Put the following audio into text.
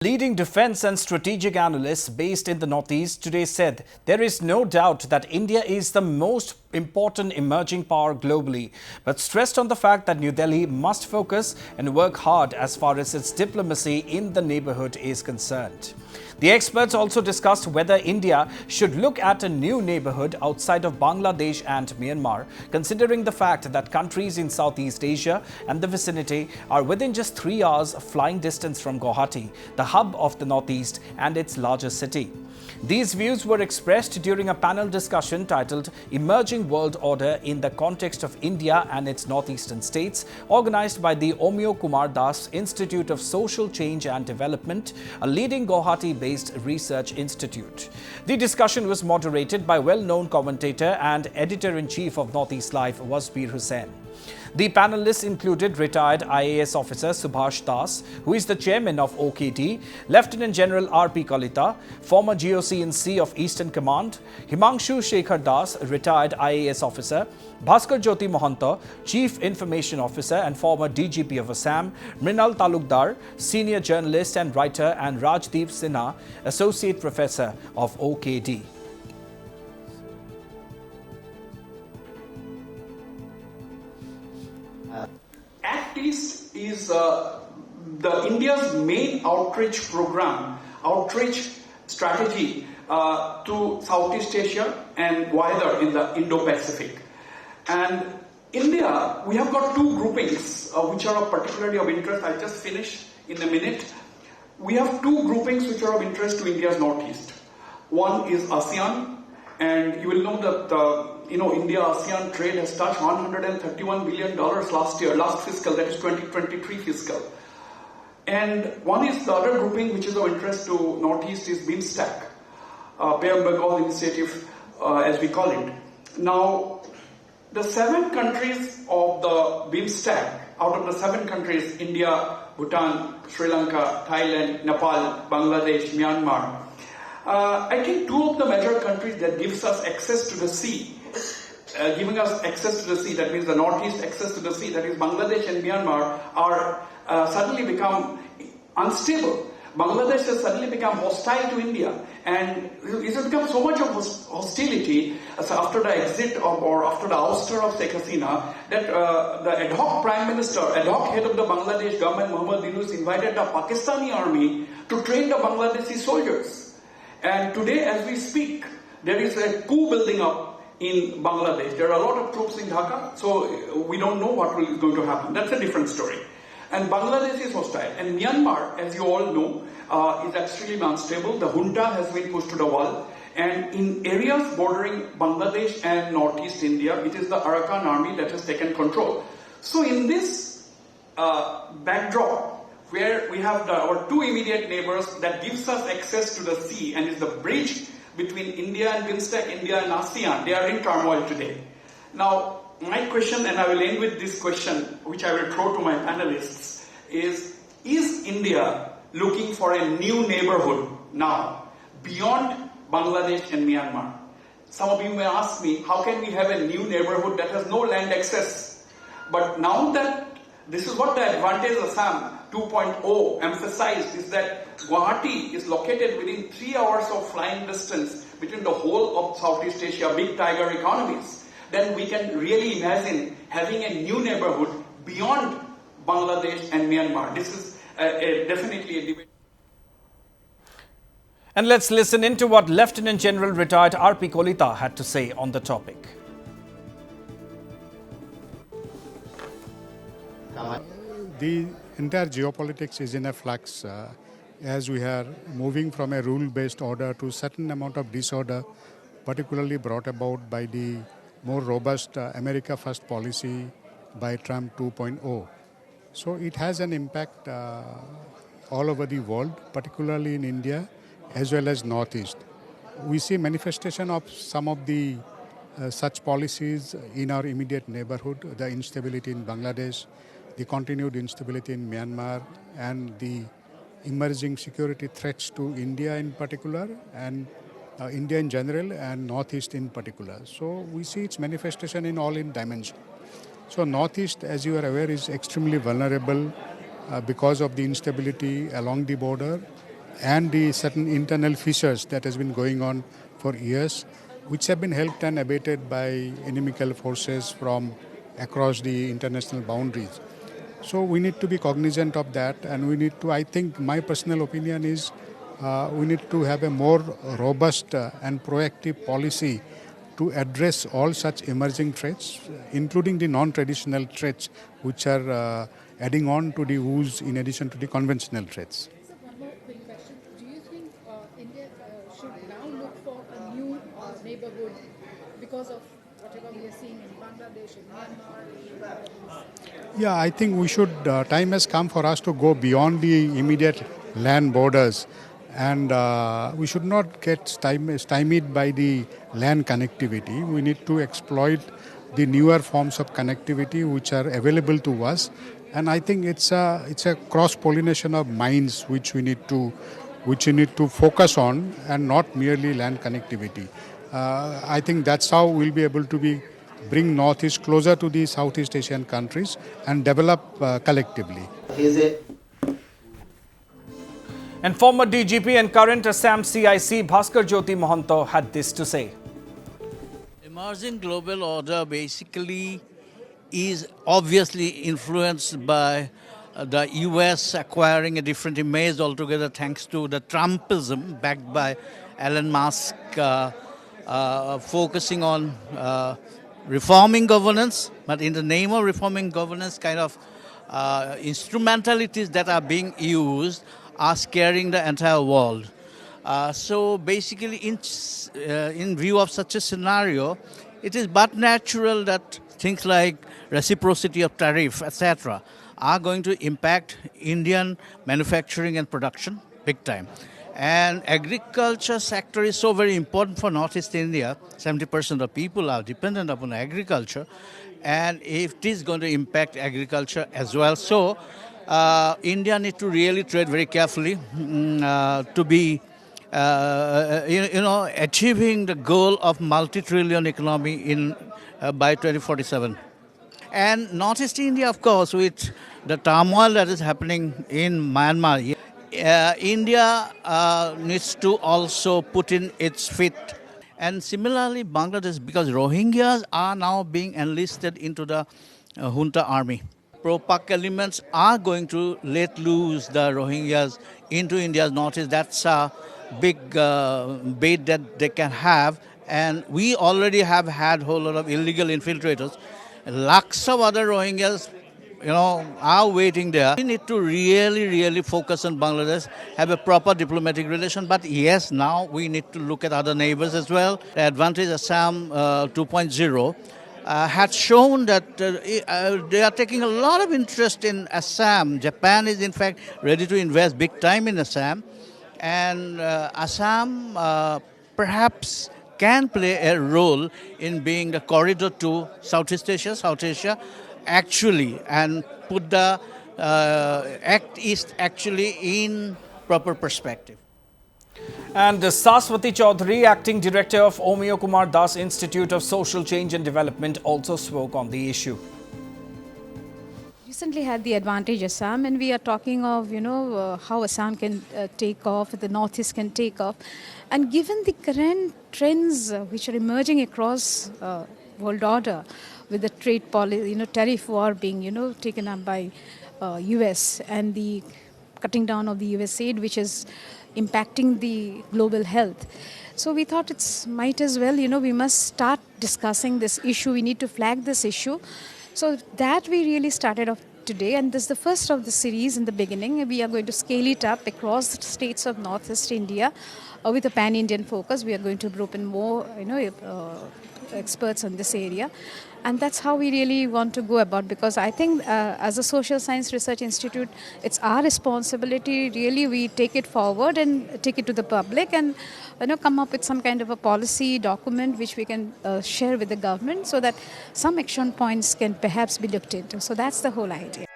Leading defense and strategic analysts based in the Northeast today said there is no doubt that India is the most important emerging power globally, but stressed on the fact that New Delhi must focus and work hard as far as its diplomacy in the neighborhood is concerned. The experts also discussed whether India should look at a new neighborhood outside of Bangladesh and Myanmar, considering the fact that countries in Southeast Asia and the vicinity are within just 3 hours flying distance from Guwahati, the hub of the Northeast and its largest city. These views were expressed during a panel discussion titled Emerging World Order in the Context of India and its Northeastern States, organized by the Omeo Kumar Institute of Social Change and Development, a leading Guwahati-based research institute. The discussion was moderated by well-known commentator and editor-in-chief of Northeast Life, Wasbir Hussain. The panelists included retired IAS officer Subhash Das, who is the chairman of OKD, Lieutenant General R.P. Kalita, former GOC&C of Eastern Command, Himangshu Shekhar Das, retired IAS officer, Bhaskar Jyoti Mohanta, Chief Information Officer and former DGP of Assam, Mrinal Talukdar, senior journalist and writer, and Rajdeep Sinha, associate professor of OKD. ACT East is the India's main outreach program, outreach strategy to Southeast Asia and wider in the Indo-Pacific. And India, we have got two groupings which are of particularly of interest. I'll just finish in a minute. We have two groupings which are of interest to India's Northeast. One is ASEAN, and you will know that India-ASEAN trade has touched $131 billion last fiscal, that is 2023 fiscal. And one is the other grouping which is of interest to Northeast is BIMSTEC, Bay of Bengal Initiative as we call it. Now, the 7 countries of the BIMSTEC, out of the 7 countries, India, Bhutan, Sri Lanka, Thailand, Nepal, Bangladesh, Myanmar, I think 2 of the major countries that gives us access to the sea, giving us access to the sea, that means the Northeast access to the sea, that is Bangladesh and Myanmar, are suddenly become unstable. Bangladesh has suddenly become hostile to India, and it has become so much of hostility after the exit or after the ouster of Sheikh Hasina that the ad hoc Prime Minister, ad hoc head of the Bangladesh government, Muhammad Yunus, invited the Pakistani army to train the Bangladeshi soldiers. And today, as we speak, there is a coup building up in Bangladesh. There are a lot of troops in Dhaka, so we don't know what is going to happen. That's a different story. And Bangladesh is hostile. And Myanmar, as you all know, is extremely unstable. The junta has been pushed to the wall. And in areas bordering Bangladesh and Northeast India, it is the Arakan army that has taken control. So in this backdrop, where we have our 2 immediate neighbors that gives us access to the sea and is the bridge between India and BIMSTEC, India and ASEAN, they are in turmoil today. Now, my question, and I will end with this question, which I will throw to my panelists, is India looking for a new neighborhood now, beyond Bangladesh and Myanmar? Some of you may ask me, how can we have a new neighborhood that has no land access? But now that this is what the Advantage Assam 2.0 emphasized, is that Guwahati is located within 3 hours of flying distance between the whole of Southeast Asia, big tiger economies. Then we can really imagine having a new neighborhood beyond Bangladesh and Myanmar. This is definitely a debate. And let's listen into what Lieutenant General retired R.P. Kalita had to say on the topic. The entire geopolitics is in a flux as we are moving from a rule-based order to a certain amount of disorder, particularly brought about by the more robust America First policy by Trump 2.0. So it has an impact all over the world, particularly in India as well as Northeast. We see manifestation of some of the such policies in our immediate neighborhood, the instability in Bangladesh, the continued instability in Myanmar, and the emerging security threats to India in particular, and India in general, and Northeast in particular. So we see its manifestation in all in dimensions. So Northeast, as you are aware, is extremely vulnerable because of the instability along the border and the certain internal fissures that has been going on for years, which have been helped and abated by inimical forces from across the international boundaries. So we need to be cognizant of that, and we need to, I think my personal opinion is, we need to have a more robust and proactive policy to address all such emerging threats, including the non-traditional threats which are adding on to the woes in addition to the conventional threats. So one more quick question. Do you think India should now look for a new neighborhood because of whatever we are seeing in Bangladesh and Myanmar? Yeah, I think we should, time has come for us to go beyond the immediate land borders, and we should not get stymied by the land connectivity. We need to exploit the newer forms of connectivity which are available to us, and I think it's a cross-pollination of minds which we need to focus on, and not merely land connectivity. I think that's how we'll be able to bring Northeast closer to the Southeast Asian countries and develop collectively. And former DGP and current Assam CIC Bhaskar Jyoti Mohanto had this to say. Emerging global order basically is obviously influenced by the US acquiring a different image altogether thanks to the Trumpism backed by Elon Musk focusing on reforming governance, but in the name of reforming governance, kind of instrumentalities that are being used are scaring the entire world. So basically, in view of such a scenario, it is but natural that things like reciprocity of tariff, etc., are going to impact Indian manufacturing and production big time. And agriculture sector is so very important for Northeast India. 70% of people are dependent upon agriculture, and it is going to impact agriculture as well. So India needs to really tread very carefully to be, achieving the goal of multi-trillion economy in by 2047. And Northeast India, of course, with the turmoil that is happening in Myanmar, India needs to also put in its feet. And similarly, Bangladesh, because Rohingyas are now being enlisted into the junta army. Pro-Pak elements are going to let loose the Rohingyas into India's northeast. That's a big bait that they can have. And we already have had a whole lot of illegal infiltrators. Lakhs of other Rohingyas, are waiting there. We need to really focus on Bangladesh, have a proper diplomatic relation. But yes, now we need to look at other neighbors as well. The advantage Assam 2.0 had shown that they are taking a lot of interest in Assam. Japan is in fact ready to invest big time in Assam. And Assam perhaps can play a role in being the corridor to South Asia, actually, and put the Act East actually in proper perspective. And Saswati Chaudhary, Acting Director of Omeo Kumar Das Institute of Social Change and Development, also spoke on the issue. Recently had the advantage Assam, and we are talking of how Assam can take off, the Northeast can take off, and given the current trends which are emerging across world order, with the trade policy, tariff war being taken up by US, and the cutting down of the US aid, which is impacting the global health. So we thought it's might as well, we must start discussing this issue. We need to flag this issue. So that we really started off today, and this is the first of the series in the beginning. We are going to scale it up across the states of Northeast India with a pan-Indian focus. We are going to group in more, experts on this area. And that's how we really want to go about, because I think as a social science research institute, it's our responsibility, really, we take it forward and take it to the public and come up with some kind of a policy document which we can share with the government so that some action points can perhaps be looked into. So that's the whole idea.